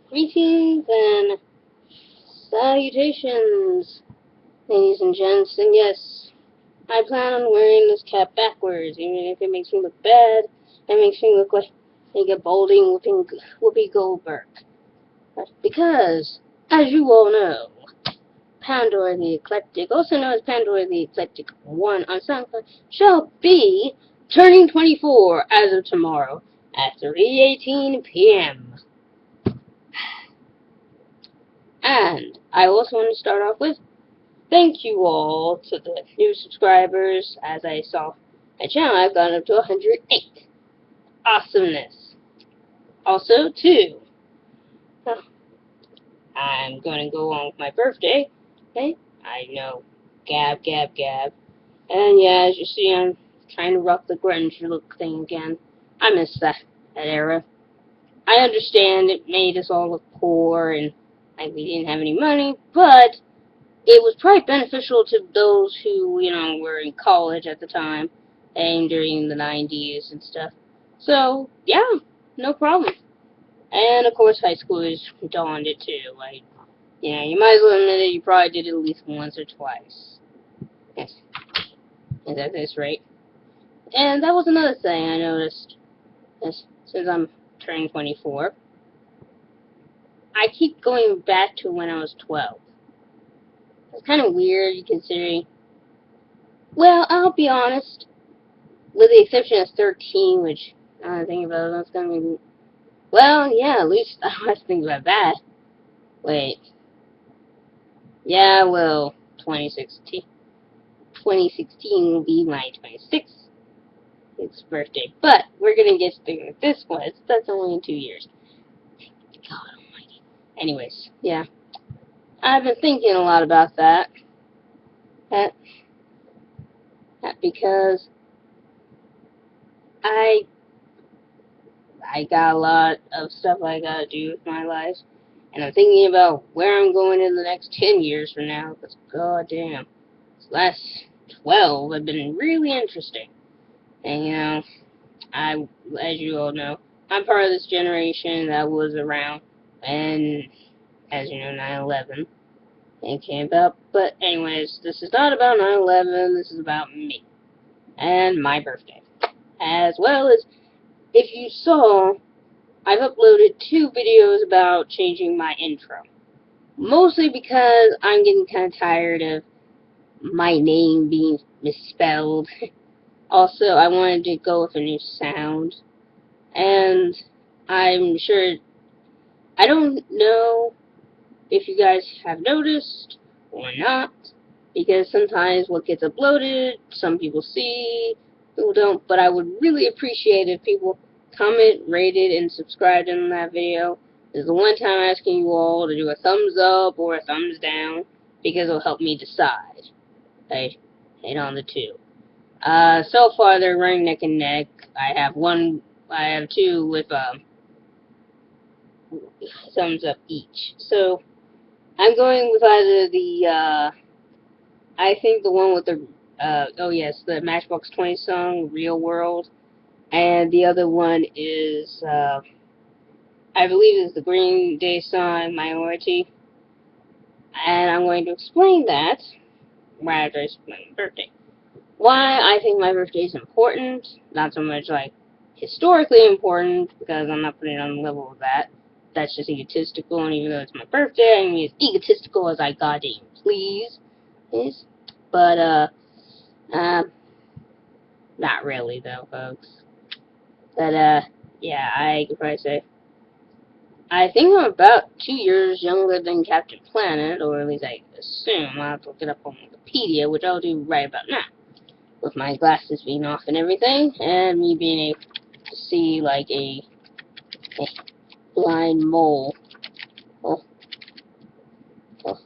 Greetings and salutations, ladies and gents, and yes, I plan on wearing this cap backwards, even if it makes me look bad, it makes me look like a balding Whoopi Goldberg. Because, as you all know, Pandora the Eclectic, also known as Pandora the Eclectic 1 on SoundCloud, shall be turning 24 as of tomorrow at 3:18 p.m. And I also want to start off with thank you all to the new subscribers. As I saw my channel, I've gone up to 108. Awesomeness. Also, too, I'm going to go on with my birthday. Okay? I know. Gab, gab, gab. And yeah, as you see, I'm trying to rock the grunge look thing again. I miss that era. I understand it made us all look poor and like we didn't have any money, but it was probably beneficial to those who, were in college at the time and during the 90s and stuff. So, yeah, no problem. And, of course, high schoolers donned it, too. Like, you might as well admit it, you probably did it at least once or twice. Yes, at this rate. And that was another thing I noticed, since I'm turning 24. I keep going back to when I was 12. It's kind of weird, considering... Well, I'll be honest. With the exception of 13, which I think about that's gonna be. Well, yeah, at least I don't have to think about that. Wait. Yeah, well, 2016 will be my 26th birthday. But we're gonna get to this one. That's only in 2 years. God almighty. Anyways, yeah. I've been thinking a lot about that. That because I got a lot of stuff I gotta do with my life. And I'm thinking about where I'm going in the next 10 years from now. Because, goddamn, this last 12 have been really interesting. And, as you all know, I'm part of this generation that was around when, as you know, 9/11 came about. But, anyways, this is not about 9/11. This is about me and my birthday. As well as, if you saw, I've uploaded 2 videos about changing my intro. Mostly because I'm getting kind of tired of my name being misspelled. Also, I wanted to go with a new sound. And I'm sure, I don't know if you guys have noticed or not, because sometimes what gets uploaded, some people see, people don't, but I would really appreciate if people comment, rated, and subscribed in that video. This is the one time I'm asking you all to do a thumbs up or a thumbs down, because it'll help me decide. I hit on the 2. So far they're running neck and neck. I have 2 with thumbs up each. So I'm going with either the I think the one with the the Matchbox 20 song, Real World, and the other one is I believe it's the Green Day song, Minority. And I'm going to explain that right after I explain my birthday. Why I think my birthday is important, not so much like historically important, because I'm not putting it on the level of that. That's just egotistical, and even though it's my birthday, I mean, as egotistical as I goddamn please is. But, not really, though, folks. But, yeah, I could probably say, I think I'm about 2 years younger than Captain Planet, or at least I assume. I'll have to look it up on Wikipedia, which I'll do right about now. With my glasses being off and everything, and me being able to see like a blind mole. Oh, oh.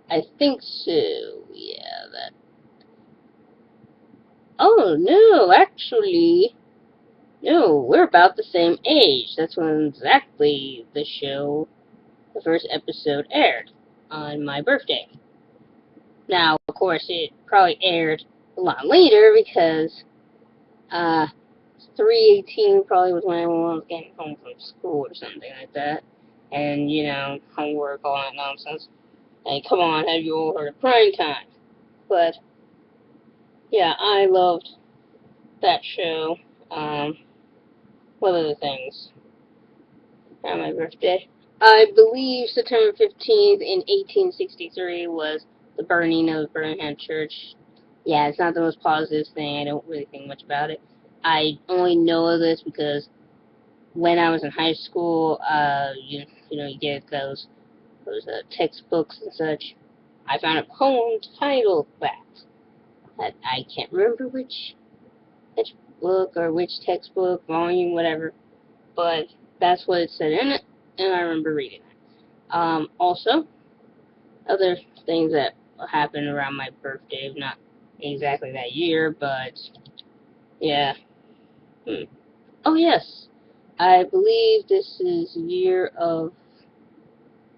I think so, yeah, that. Oh, no, actually, no, we're about the same age. That's when exactly the first episode aired, on my birthday. Now, of course, it probably aired a lot later, because Uh, 3:18 probably was when everyone was getting home from school or something like that. And, homework, all that nonsense. And come on, have you all heard of prime time? But, yeah, I loved that show. Um, what other things? On my birthday. I believe September 15th in 1863 was the burning of Birmingham Church. Yeah, it's not the most positive thing. I don't really think much about it. I only know this because when I was in high school, you get those textbooks and such. I found a poem titled that I can't remember which book or which textbook, volume, whatever, but that's what it said in it, and I remember reading it. Also, other things that happened around my birthday, not exactly that year, but yeah. Oh yes, I believe this is year of.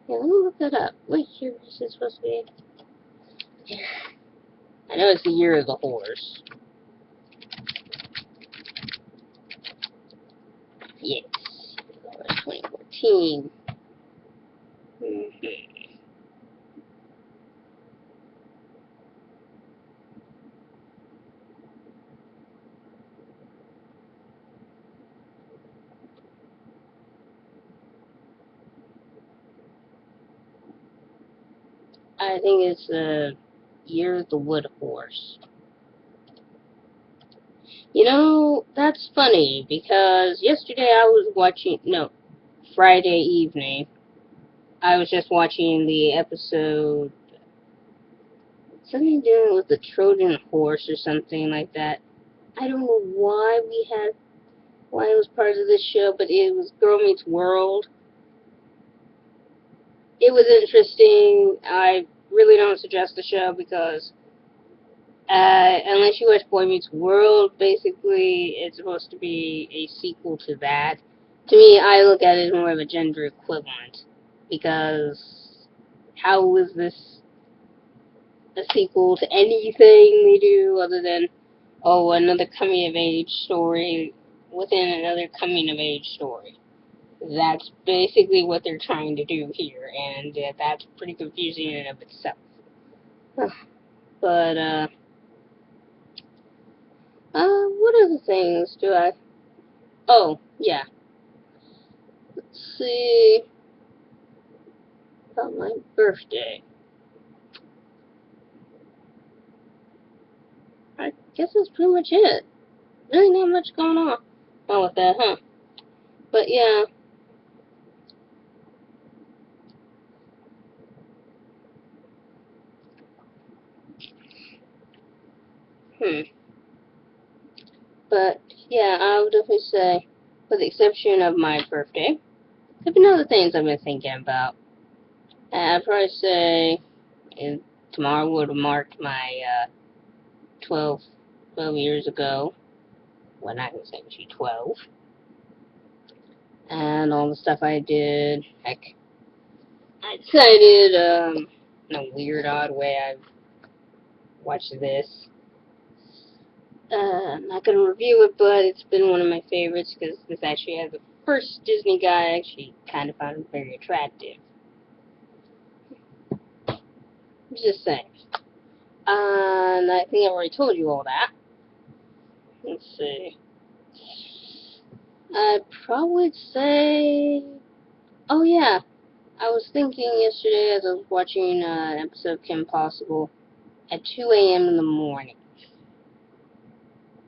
Yeah, let me look that up. What year is it supposed to be? I know it's the year of the horse. Yes, 2014. I think it's the year of the wood horse. That's funny because yesterday I was watching, no, Friday evening, I was just watching the episode, something doing with the Trojan horse or something like that. I don't know why it was part of this show, but it was Girl Meets World. It was interesting. I really don't suggest the show because unless you watch Boy Meets World, basically it's supposed to be a sequel to that. To me, I look at it as more of a gender equivalent because how is this a sequel to anything they do other than, oh, another coming of age story within another coming of age story? That's basically what they're trying to do here, and that's pretty confusing in and of itself. But, what other things do I... Oh, yeah. Let's see about my birthday. I guess that's pretty much it. Really not much going on. Oh, with that, huh? But, yeah. Hmm. But, yeah, I would definitely say, with the exception of my birthday, there have been other things I've been thinking about. I'd probably say tomorrow would have marked my 12 years ago. Well, not going to say she 12. And all the stuff I did. Heck, I decided, in a weird, odd way, I've watched this. I'm not going to review it, but it's been one of my favorites because this actually has the first Disney guy I actually kind of found very attractive. Just saying. And I think I've already told you all that. Let's see. I'd probably say... Oh, yeah. I was thinking yesterday as I was watching an episode of Kim Possible at 2 a.m. in the morning.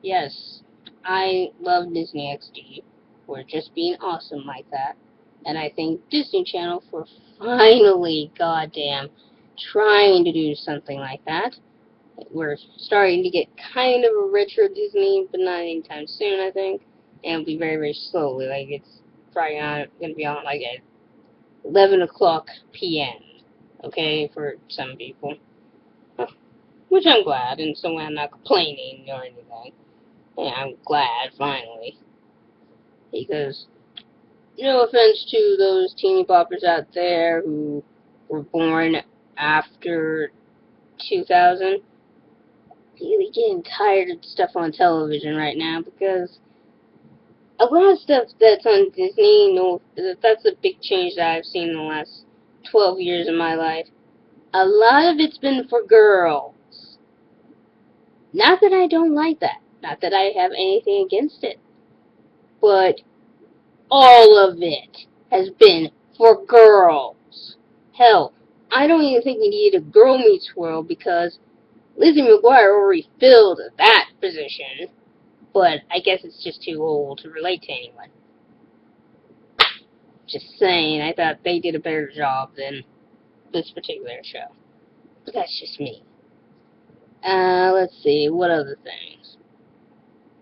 Yes, I love Disney XD for just being awesome like that. And I thank Disney Channel for finally, goddamn, trying to do something like that. We're starting to get kind of a retro Disney, but not anytime soon, I think. And it'll be very, very slowly. Like, it's probably going to be on, like, at 11 o'clock p.m., okay, for some people. Which I'm glad, and so I'm not complaining or anything. Yeah, I'm glad, finally. Because, no offense to those teeny boppers out there who were born after 2000, really getting tired of stuff on television right now because a lot of stuff that's on Disney, no, that's a big change that I've seen in the last 12 years of my life. A lot of it's been for girls. Not that I don't like that. Not that I have anything against it. But all of it has been for girls. Hell, I don't even think we need a Girl Meets World because Lizzie McGuire already filled that position. But I guess it's just too old to relate to anyone. Just saying, I thought they did a better job than this particular show. But that's just me. Let's see, what other things?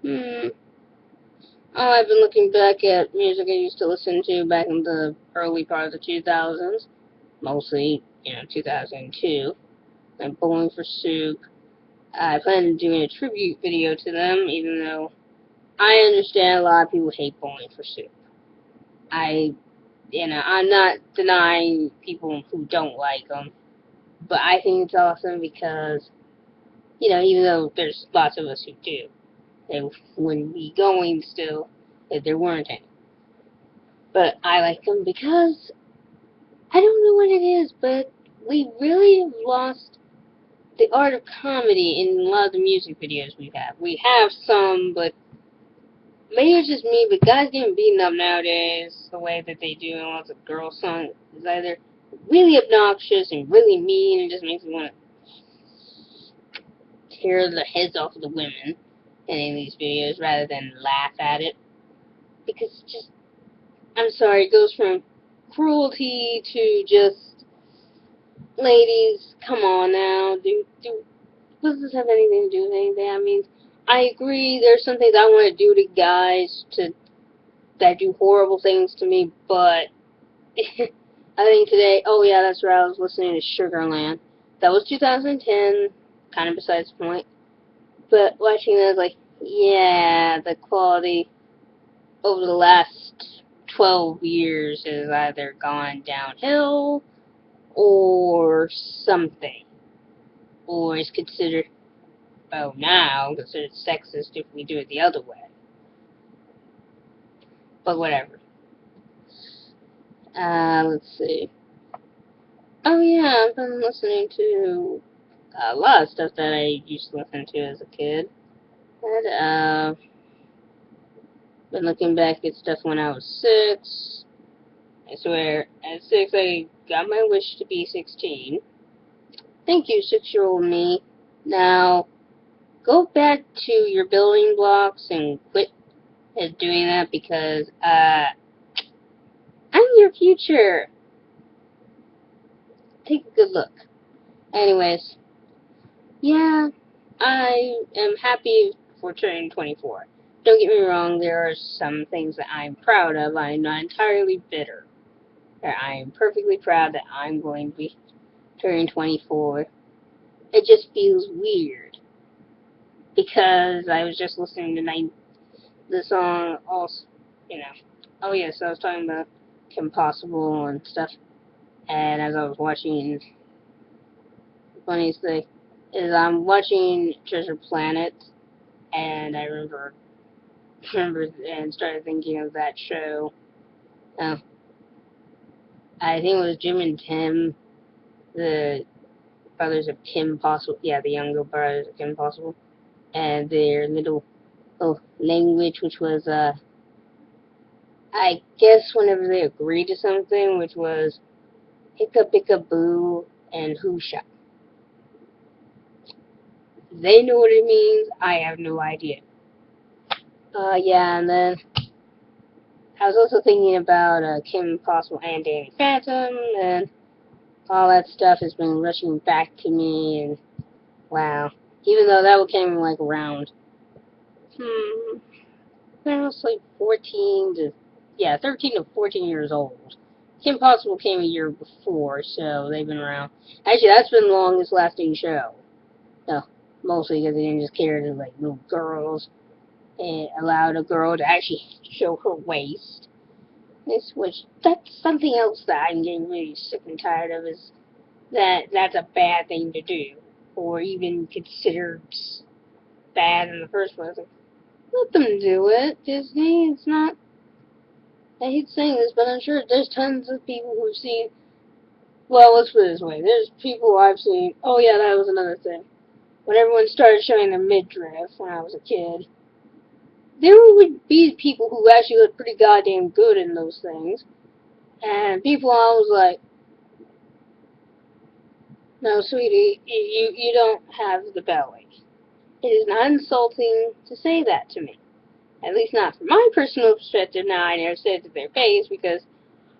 Oh, I've been looking back at music I used to listen to back in the early part of the 2000s. Mostly, 2002. And Bowling for Soup. I plan on doing a tribute video to them, even though I understand a lot of people hate Bowling for Soup. I'm not denying people who don't like them, but I think it's awesome because, even though there's lots of us who do, they wouldn't be going still if there weren't any. But I like them because I don't know what it is, but we really have lost the art of comedy in a lot of the music videos we have. We have some, but maybe it's just me, but guys getting beaten up nowadays, the way that they do in lots of girl songs, is either really obnoxious and really mean and just makes me want to tear the heads off of the women in these videos rather than laugh at it. Because it's just, I'm sorry, it goes from cruelty to just, ladies, come on now, does this have anything to do with anything? I mean, I agree, there's some things I want to do to guys that do horrible things to me, but I think today, oh yeah, that's right, I was listening to Sugarland. That was 2010, kind of besides the point. But watching that, I was like, yeah, the quality over the last 12 years has either gone downhill or something. Or is considered, now, considered sexist if we do it the other way. But whatever. Let's see. Oh yeah, I've been listening to a lot of stuff that I used to listen to as a kid. And, been looking back at stuff when I was 6. I swear, at 6 I got my wish to be 16. Thank you, 6-year-old me. Now, go back to your building blocks and quit doing that because, I'm your future. Take a good look. Anyways, yeah, I am happy for turning 24. Don't get me wrong, there are some things that I'm proud of. I'm not entirely bitter. I am perfectly proud that I'm going to be turning 24. It just feels weird because I was just listening to the song also, Oh yes, I was talking about Kim Possible and stuff, and as I was watching, the funniest thing is I'm watching Treasure Planet, and I remember and started thinking of that show. Uh, I think it was Jim and Tim, the brothers of Kim Possible. Yeah, the younger brothers of Kim Possible, and their little language, which was I guess whenever they agreed to something, which was hickabickaboo and hoosha. They know what it means. I have no idea. Yeah, and then I was also thinking about Kim Possible and Danny Phantom, and all that stuff has been rushing back to me, and wow. Even though that came like around, I was like 13 to 14 years old. Kim Possible came a year before, so they've been around. Actually, that's been the longest lasting show. No, mostly because they didn't just care to like little girls. It allowed a girl to actually show her waist. That's something else that I'm getting really sick and tired of, is that's a bad thing to do, or even considered bad in the first place. Like, let them do it, Disney. It's not. I hate saying this, but I'm sure there's tons of people who've seen. Well, let's put it this way. There's people I've seen. Oh yeah, that was another thing. When everyone started showing their midriff when I was a kid, there would be people who actually looked pretty goddamn good in those things. And people I was like, no, sweetie, you don't have the belly. It is not insulting to say that to me. At least not from my personal perspective. Now, I never said it to their face because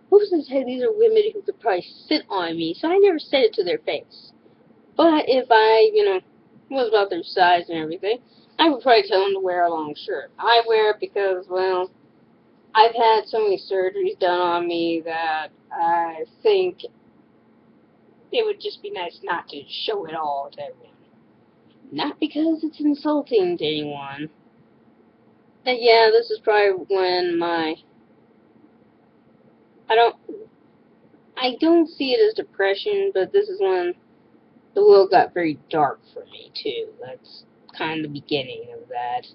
who's to say these are women who could probably sit on me, so I never said it to their face. But if I, was about their size and everything, I would probably tell them to wear a long shirt. I wear it because, well, I've had so many surgeries done on me that I think it would just be nice not to show it all to everyone. Not because it's insulting to anyone. But yeah, this is probably when I don't I don't see it as depression, but this is when the world got very dark for me too. That's kind of the beginning of that.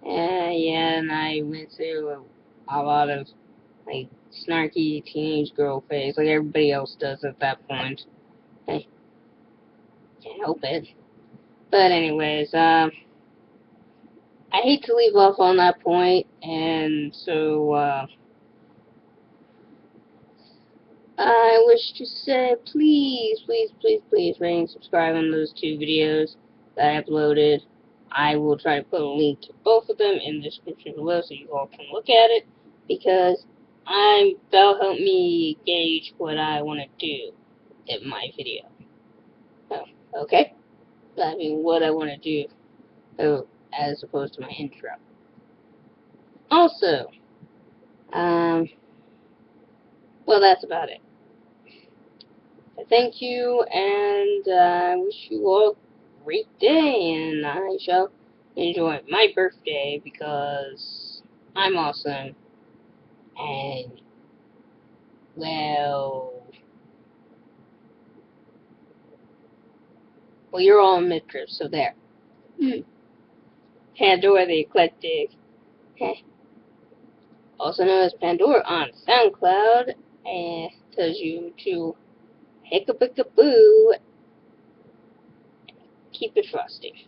Yeah, and I went through a lot of like snarky teenage girl phase, like everybody else does at that point. I can't help it. But anyways, I hate to leave off on that point, and so I wish to say, please, please, please, please rate and subscribe on those two videos that I uploaded. I will try to put a link to both of them in the description below so you all can look at it, because that'll help me gauge what I want to do in my video. Oh, okay? I mean, what I want to do, as opposed to my intro. Also, well, that's about it. Thank you, and I wish you all a great day, and I shall enjoy my birthday because I'm awesome, and, well, you're all in midtrip, so there. Pandora the Eclectic, also known as Pandora on SoundCloud, and tells you to hickabickaboo, keep it frosty.